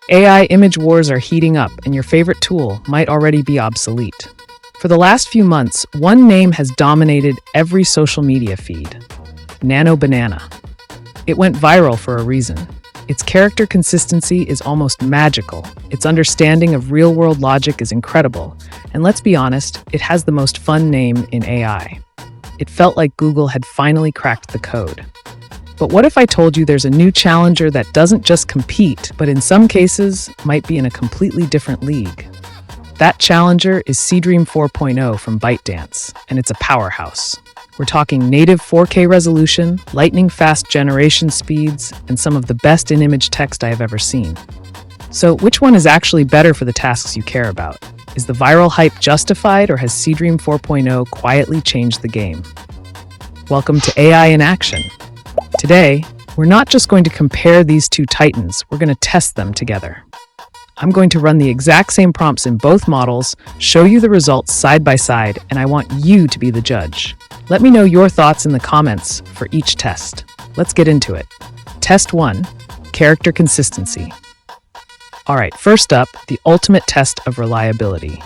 AI image wars are heating up, and your favorite tool might already be obsolete. For the last few months, one name has dominated every social media feed: Nano Banana. It went viral for a reason. Its character consistency is almost magical, its understanding of real-world logic is incredible, and let's be honest, it has the most fun name in AI. It felt like Google had finally cracked the code. But what if I told you there's a new challenger that doesn't just compete, but in some cases might be in a completely different league? That challenger is Seedream 4.0 from ByteDance, and it's a powerhouse. We're talking native 4K resolution, lightning-fast generation speeds, and some of the best in-image text I have ever seen. So which one is actually better for the tasks you care about? Is the viral hype justified, or has Seedream 4.0 quietly changed the game? Welcome to AI in Action. Today, we're not just going to compare these two titans, we're going to test them together. I'm going to run the exact same prompts in both models, show you the results side by side, and I want you to be the judge. Let me know your thoughts in the comments for each test. Let's get into it. Test 1, character consistency. All right, first up, the ultimate test of reliability,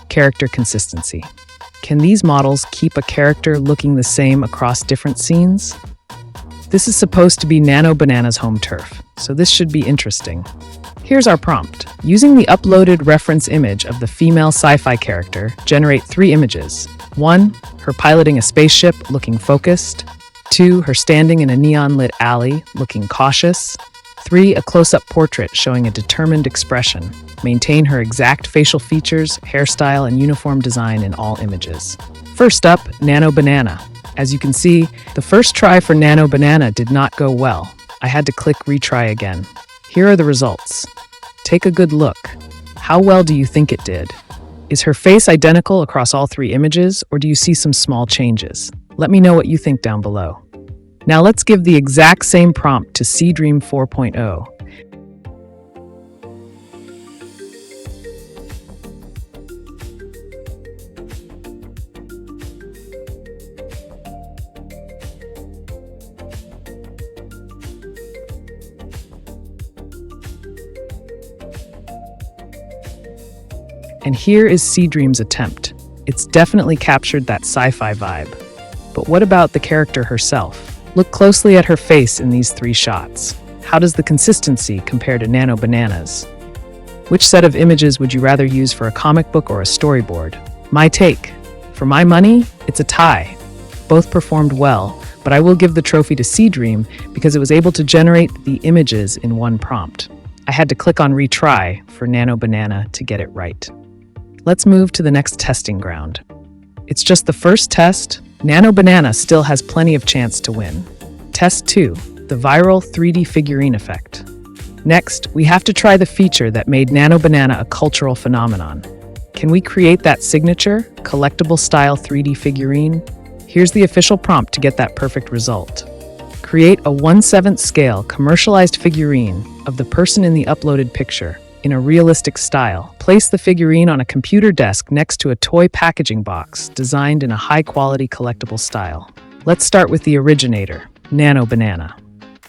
character consistency. Can these models keep a character looking the same across different scenes? This is supposed to be Nano Banana's home turf, so this should be interesting. Here's our prompt. Using the uploaded reference image of the female sci-fi character, generate 3 images. 1, her piloting a spaceship, looking focused. 2, her standing in a neon-lit alley, looking cautious. 3, a close-up portrait showing a determined expression. Maintain her exact facial features, hairstyle, and uniform design in all images. First up, Nano Banana. As you can see, the first try for Nano Banana did not go well. I had to click retry again. Here are the results. Take a good look. How well do you think it did? Is her face identical across all 3 images, or do you see some small changes? Let me know what you think down below. Now let's give the exact same prompt to Seedream 4.0. And here is Seedream's attempt. It's definitely captured that sci-fi vibe. But what about the character herself? Look closely at her face in these 3 shots. How does the consistency compare to Nano Banana's? Which set of images would you rather use for a comic book or a storyboard? My take. For my money, it's a tie. Both performed well, but I will give the trophy to Seedream because it was able to generate the images in one prompt. I had to click on retry for Nano Banana to get it right. Let's move to the next testing ground. It's just the first test. Nano Banana still has plenty of chance to win. Test 2, the viral 3D figurine effect. Next, we have to try the feature that made Nano Banana a cultural phenomenon. Can we create that signature, collectible-style 3D figurine? Here's the official prompt to get that perfect result. Create a 1/7 scale commercialized figurine of the person in the uploaded picture. In a realistic style, place the figurine on a computer desk next to a toy packaging box designed in a high-quality collectible style. Let's start with the originator, Nano Banana.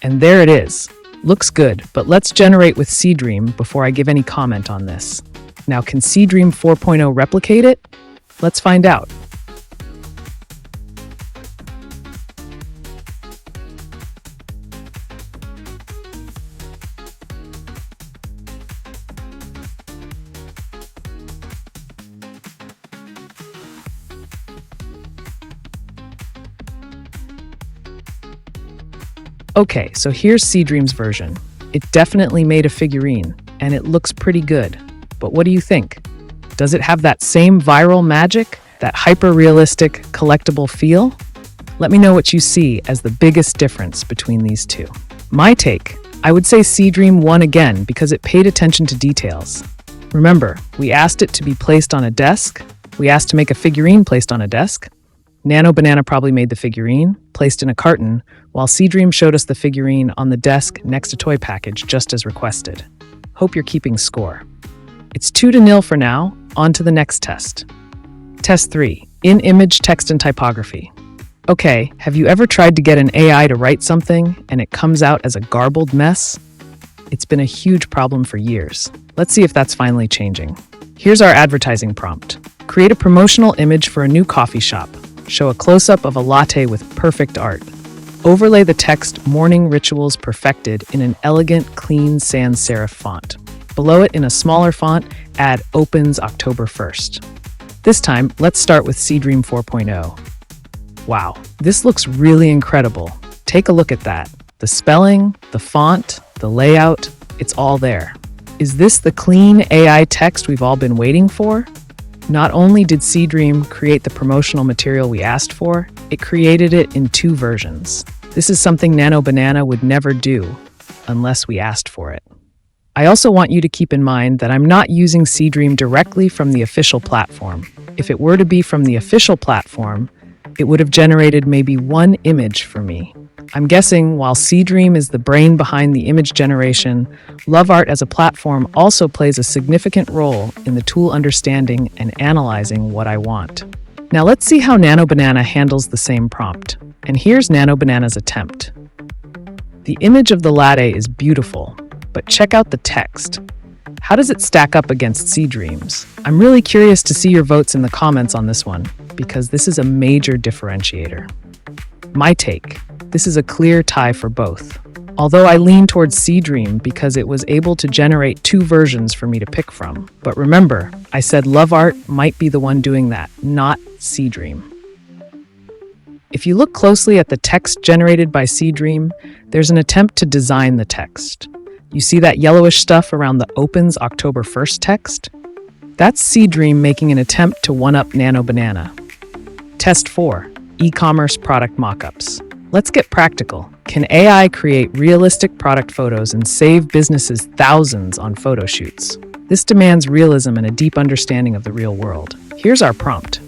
And there it is. Looks good, but let's generate with Seedream before I give any comment on this. Now, can Seedream 4.0 replicate it? Let's find out. Okay, so here's Seedream's version. It definitely made a figurine, and it looks pretty good. But what do you think? Does it have that same viral magic, that hyper-realistic, collectible feel? Let me know what you see as the biggest difference between these two. My take, I would say Seedream won again because it paid attention to details. Remember, we asked it to be placed on a desk. We asked to make a figurine placed on a desk. Nano Banana probably made the figurine, placed in a carton, while Seedream showed us the figurine on the desk next to toy package, just as requested. Hope you're keeping score. It's 2-0 for now. On to the next test. Test 3, in-image text and typography. Okay, have you ever tried to get an AI to write something and it comes out as a garbled mess? It's been a huge problem for years. Let's see if that's finally changing. Here's our advertising prompt. Create a promotional image for a new coffee shop. Show a close-up of a latte with perfect art. Overlay the text "Morning Rituals Perfected" in an elegant, clean sans serif font. Below it, in a smaller font, add "Opens October 1st." This time, let's start with Seedream 4.0. Wow, this looks really incredible. Take a look at that. The spelling, the font, the layout, it's all there. Is this the clean AI text we've all been waiting for? Not only did Seedream create the promotional material we asked for, it created it in 2 versions. This is something Nano Banana would never do unless we asked for it. I also want you to keep in mind that I'm not using Seedream directly from the official platform. If it were to be from the official platform, it would have generated maybe 1 image for me. I'm guessing while Seedream is the brain behind the image generation, LoveArt as a platform also plays a significant role in the tool understanding and analyzing what I want. Now let's see how Nano Banana handles the same prompt. And here's Nano Banana's attempt. The image of the latte is beautiful, but check out the text. How does it stack up against Seedream's? I'm really curious to see your votes in the comments on this one, because this is a major differentiator. My take, this is a clear tie for both. Although I lean towards Seedream because it was able to generate 2 versions for me to pick from. But remember, I said LoveArt might be the one doing that, not Seedream. If you look closely at the text generated by Seedream, there's an attempt to design the text. You see that yellowish stuff around the "Opens October 1st" text? That's Seedream making an attempt to one-up Nano Banana. Test 4. E-commerce product mockups. Let's get practical. Can AI create realistic product photos and save businesses thousands on photo shoots? This demands realism and a deep understanding of the real world. Here's our prompt.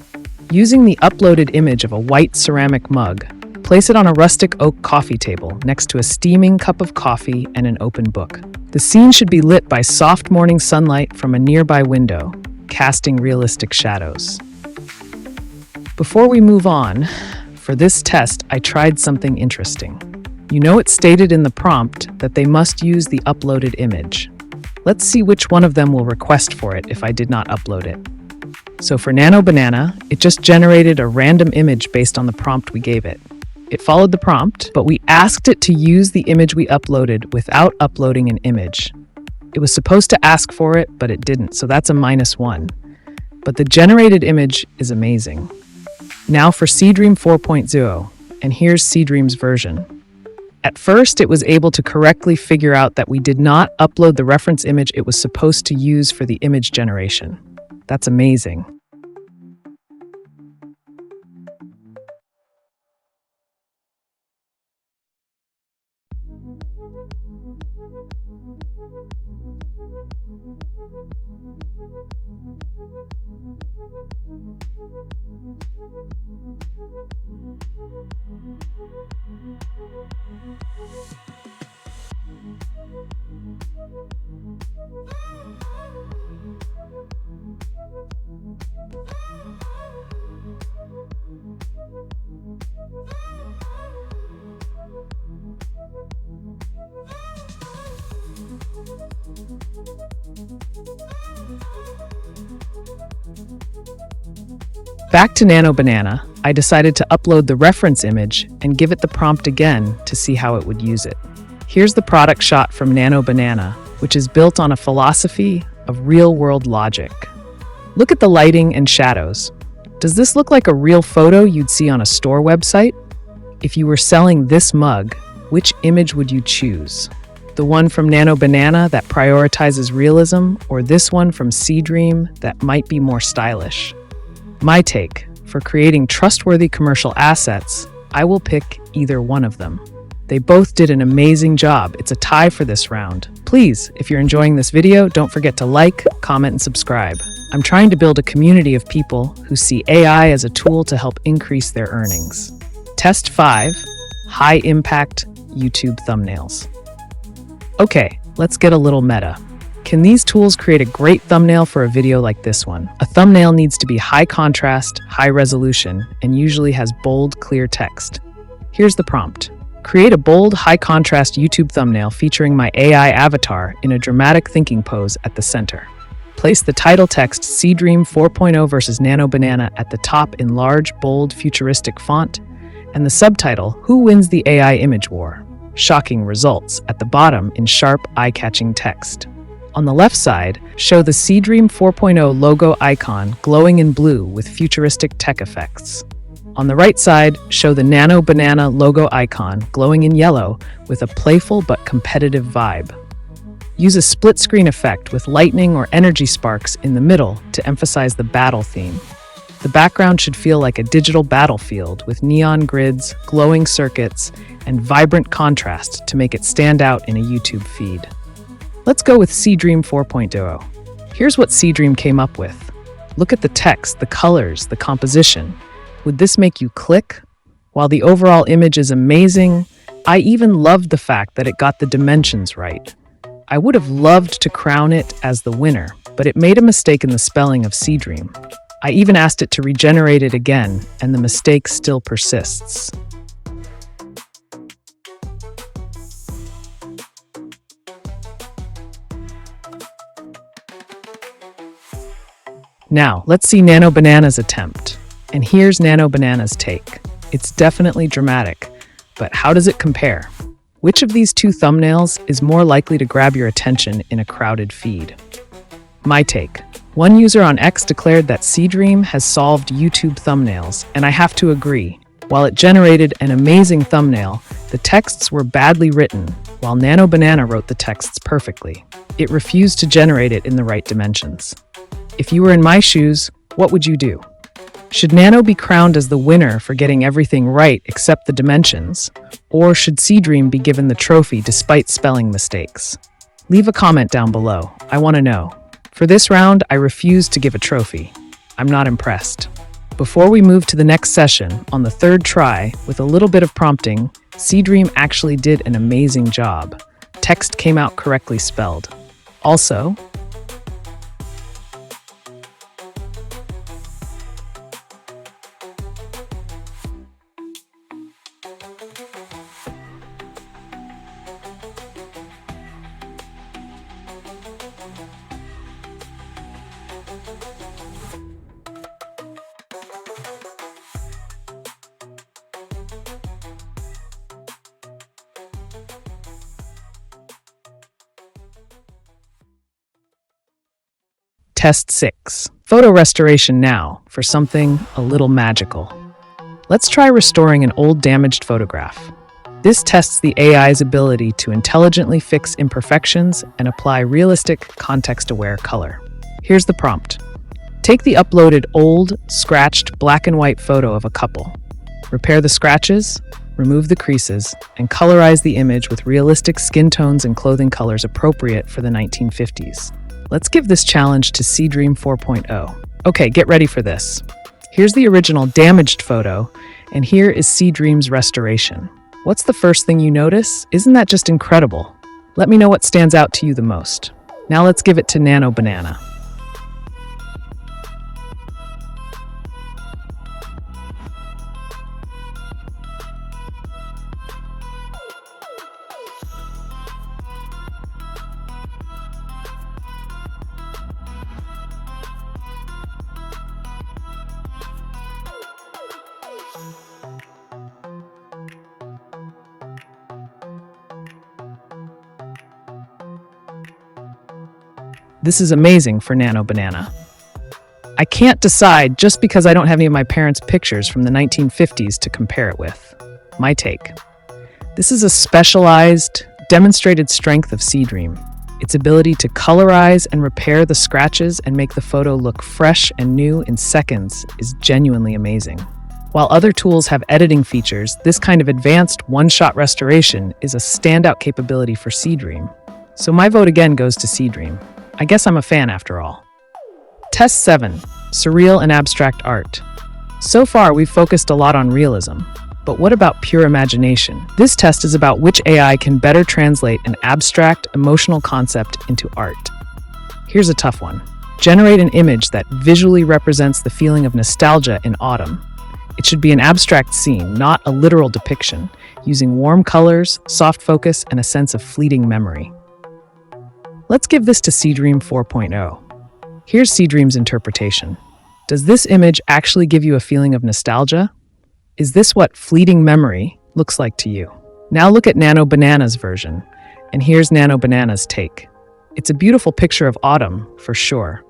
Using the uploaded image of a white ceramic mug, place it on a rustic oak coffee table next to a steaming cup of coffee and an open book. The scene should be lit by soft morning sunlight from a nearby window, casting realistic shadows. Before we move on, for this test, I tried something interesting. You know it's stated in the prompt that they must use the uploaded image. Let's see which one of them will request for it if I did not upload it. So for Nano Banana, it just generated a random image based on the prompt we gave it. It followed the prompt, but we asked it to use the image we uploaded without uploading an image. It was supposed to ask for it, but it didn't, so that's a -1. But the generated image is amazing. Now for Seedream 4.0, and here's Seedream's version. At first, it was able to correctly figure out that we did not upload the reference image it was supposed to use for the image generation. That's amazing. Back to Nano Banana, I decided to upload the reference image and give it the prompt again to see how it would use it. Here's the product shot from Nano Banana, which is built on a philosophy of real-world logic. Look at the lighting and shadows. Does this look like a real photo you'd see on a store website? If you were selling this mug, which image would you choose? The one from Nano Banana that prioritizes realism, or this one from Seedream that might be more stylish? My take, for creating trustworthy commercial assets, I will pick either one of them. They both did an amazing job. It's a tie for this round. Please, if you're enjoying this video, don't forget to like, comment, and subscribe. I'm trying to build a community of people who see AI as a tool to help increase their earnings. Test 5, high-impact YouTube thumbnails. Okay, let's get a little meta. Can these tools create a great thumbnail for a video like this one? A thumbnail needs to be high contrast, high resolution, and usually has bold, clear text. Here's the prompt. Create a bold, high-contrast YouTube thumbnail featuring my AI avatar in a dramatic thinking pose at the center. Place the title text Seedream 4.0 versus Nano Banana at the top in large, bold, futuristic font, and the subtitle, Who Wins the AI Image War? Shocking results at the bottom in sharp, eye-catching text. On the left side, show the Seedream 4.0 logo icon glowing in blue with futuristic tech effects. On the right side, show the Nano Banana logo icon glowing in yellow with a playful but competitive vibe. Use a split-screen effect with lightning or energy sparks in the middle to emphasize the battle theme. The background should feel like a digital battlefield with neon grids, glowing circuits, and vibrant contrast to make it stand out in a YouTube feed. Let's go with Seedream 4.0. Here's what Seedream came up with. Look at the text, the colors, the composition. Would this make you click? While the overall image is amazing, I even loved the fact that it got the dimensions right. I would have loved to crown it as the winner, but it made a mistake in the spelling of Seedream. I even asked it to regenerate it again, and the mistake still persists. Now, let's see Nano Banana's attempt. And here's Nano Banana's take. It's definitely dramatic, but how does it compare? Which of these two thumbnails is more likely to grab your attention in a crowded feed? My take. One user on X declared that Seedream has solved YouTube thumbnails, and I have to agree. While it generated an amazing thumbnail, the texts were badly written, while Nano Banana wrote the texts perfectly. It refused to generate it in the right dimensions. If you were in my shoes, what would you do? Should Nano be crowned as the winner for getting everything right except the dimensions? Or should Seedream be given the trophy despite spelling mistakes? Leave a comment down below. I want to know. For this round, I refuse to give a trophy. I'm not impressed. Before we move to the next session, on the third try, with a little bit of prompting, Seedream actually did an amazing job. Text came out correctly spelled. Also, Test 6. Photo restoration now for something a little magical. Let's try restoring an old damaged photograph. This tests the AI's ability to intelligently fix imperfections and apply realistic, context-aware color. Here's the prompt. Take the uploaded old, scratched black and white photo of a couple. Repair the scratches, remove the creases, and colorize the image with realistic skin tones and clothing colors appropriate for the 1950s. Let's give this challenge to Seedream 4.0. Okay, get ready for this. Here's the original damaged photo, and here is Seedream's restoration. What's the first thing you notice? Isn't that just incredible? Let me know what stands out to you the most. Now let's give it to Nano Banana. This is amazing for Nano Banana. I can't decide just because I don't have any of my parents' pictures from the 1950s to compare it with. My take. This is a specialized, demonstrated strength of Seedream. Its ability to colorize and repair the scratches and make the photo look fresh and new in seconds is genuinely amazing. While other tools have editing features, this kind of advanced one-shot restoration is a standout capability for Seedream. So my vote again goes to Seedream. I guess I'm a fan after all. Test 7. Surreal and Abstract Art. So far, we've focused a lot on realism. But what about pure imagination? This test is about which AI can better translate an abstract, emotional concept into art. Here's a tough one. Generate an image that visually represents the feeling of nostalgia in autumn. It should be an abstract scene, not a literal depiction. using warm colors, soft focus, and a sense of fleeting memory. Let's give this to Seedream 4.0. Here's Seedream's interpretation. Does this image actually give you a feeling of nostalgia? Is this what fleeting memory looks like to you? Now look at Nano Banana's version, and here's Nano Banana's take. It's a beautiful picture of autumn, for sure.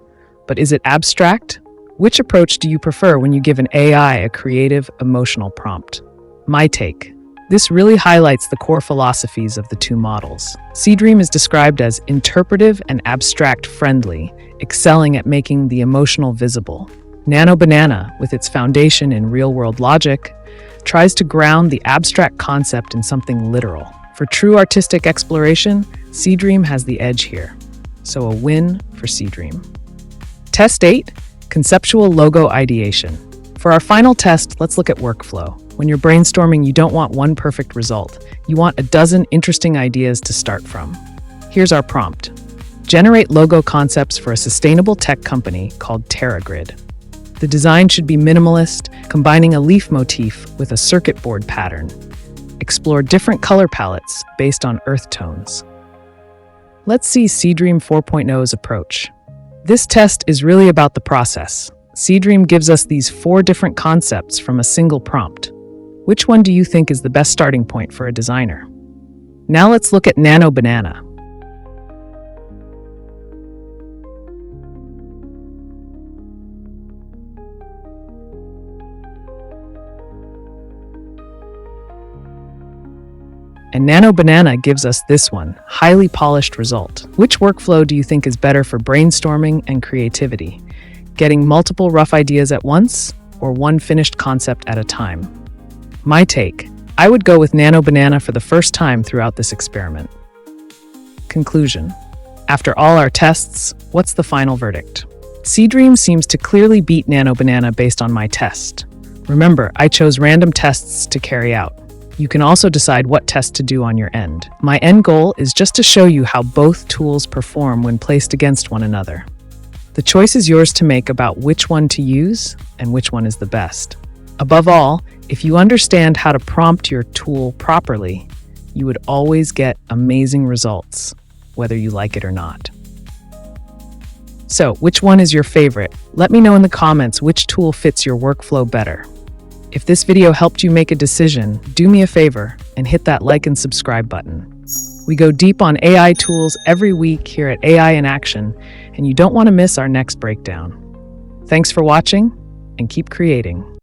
But is it abstract? Which approach do you prefer when you give an AI a creative, emotional prompt? My take. This really highlights the core philosophies of the two models. Seedream is described as interpretive and abstract friendly, excelling at making the emotional visible. Nano Banana, with its foundation in real-world logic, tries to ground the abstract concept in something literal. For true artistic exploration, Seedream has the edge here. So a win for Seedream. Test 8, Conceptual Logo Ideation. For our final test, let's look at workflow. When you're brainstorming, you don't want one perfect result. You want a dozen interesting ideas to start from. Here's our prompt. Generate logo concepts for a sustainable tech company called TerraGrid. The design should be minimalist, combining a leaf motif with a circuit board pattern. Explore different color palettes based on earth tones. Let's see Seedream 4.0's approach. This test is really about the process. Seedream gives us these 4 different concepts from a single prompt. Which one do you think is the best starting point for a designer? Now let's look at Nano Banana. And Nano Banana gives us this one, highly polished result. Which workflow do you think is better for brainstorming and creativity? Getting multiple rough ideas at once, or one finished concept at a time? My take, I would go with Nano Banana for the first time throughout this experiment. Conclusion. After all our tests, what's the final verdict? Seedream seems to clearly beat Nano Banana based on my test. Remember, I chose random tests to carry out. You can also decide what test to do on your end. My end goal is just to show you how both tools perform when placed against one another. The choice is yours to make about which one to use and which one is the best. Above all, if you understand how to prompt your tool properly, you would always get amazing results, whether you like it or not. So, which one is your favorite? Let me know in the comments which tool fits your workflow better. If this video helped you make a decision, do me a favor and hit that like and subscribe button. We go deep on AI tools every week here at AI in Action, and you don't want to miss our next breakdown. Thanks for watching, and keep creating.